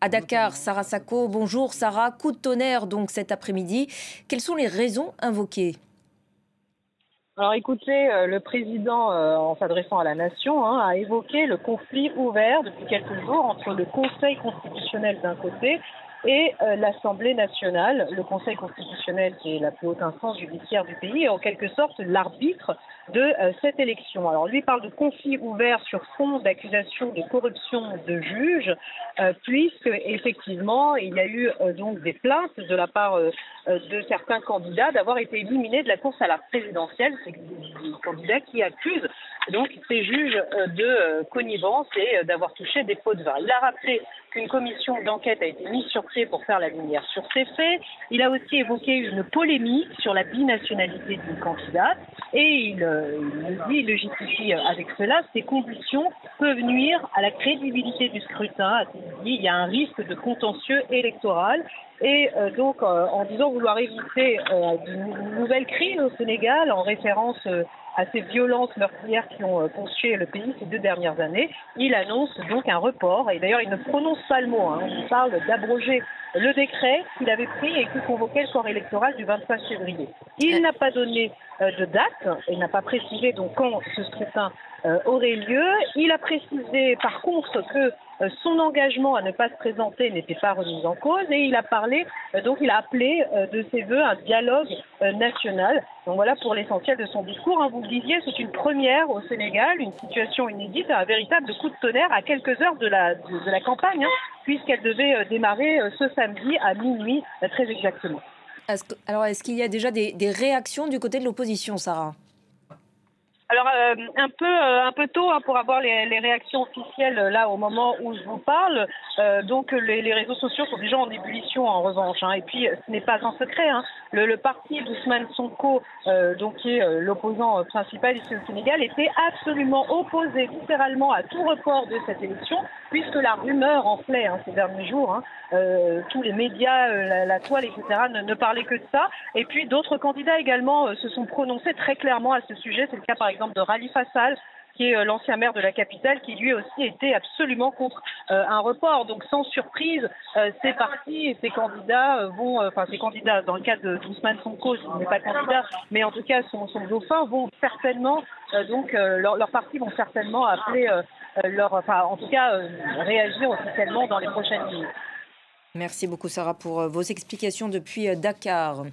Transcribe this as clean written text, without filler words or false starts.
à Dakar. Sarah Sacco, bonjour Sarah. Coup de tonnerre donc cet après-midi. Quelles sont les raisons invoquées? Alors écoutez, le président, en s'adressant à la nation, a évoqué le conflit ouvert depuis quelques jours entre le Conseil constitutionnel d'un côté et l'Assemblée nationale. Le Conseil constitutionnel, qui est la plus haute instance judiciaire du pays, est en quelque sorte l'arbitre de cette élection. Alors lui parle de conflit ouvert sur fond d'accusations de corruption de juges, puisque effectivement il y a eu donc des plaintes de la part de certains candidats d'avoir été éliminés de la course à la présidentielle. C'est des candidats qui accusent donc ces juges de connivence et d'avoir touché des pots de vin. Il a rappelé qu'une commission d'enquête a été mise sur pied pour faire la lumière sur ces faits. Il a aussi évoqué une polémique sur la binationalité d'une candidate et il le justifie avec cela. Ces conditions peuvent nuire à la crédibilité du scrutin. Il y a un risque de contentieux électoral. Et donc, en disant vouloir éviter de nouvelles crises au Sénégal, en référence à ces violences meurtrières qui ont ponctué le pays ces 2 dernières années, il annonce donc un report. Et d'ailleurs, il ne prononce pas le mot. Il parle d'abroger le décret qu'il avait pris et qui convoquait le soir électoral du 25 février. Il n'a pas donné de date, il n'a pas précisé donc quand ce scrutin aurait lieu. Il a précisé par contre que son engagement à ne pas se présenter n'était pas remis en cause et il a parlé, donc il a appelé de ses voeux un dialogue national. Donc voilà pour l'essentiel de son discours. Vous le disiez, c'est une première au Sénégal, une situation inédite, un véritable coup de tonnerre à quelques heures de la campagne, puisqu'elle devait démarrer ce samedi à minuit, très exactement. Alors, est-ce qu'il y a déjà des réactions du côté de l'opposition, Sarah? Alors un peu tôt pour avoir les réactions officielles là au moment où je vous parle. Donc les réseaux sociaux sont déjà en ébullition en revanche. Et puis ce n'est pas un secret. Le parti d'Ousmane Sonko, donc qui est l'opposant principal ici au Sénégal, était absolument opposé littéralement à tout report de cette élection, puisque la rumeur enflait ces derniers jours. Tous les médias, la toile, etc. ne parlaient que de ça. Et puis d'autres candidats également se sont prononcés très clairement à ce sujet. C'est le cas par exemple de Khalifa Sall, qui est l'ancien maire de la capitale, qui lui aussi était absolument contre un report. Donc sans surprise, ces partis et ces candidats ces candidats dans le cas d'Ousmane Sonko, qui n'est pas candidat, mais en tout cas son dauphin, vont certainement, leurs partis vont certainement appeler réagir officiellement dans les prochaines minutes. Merci beaucoup Sarah pour vos explications depuis Dakar.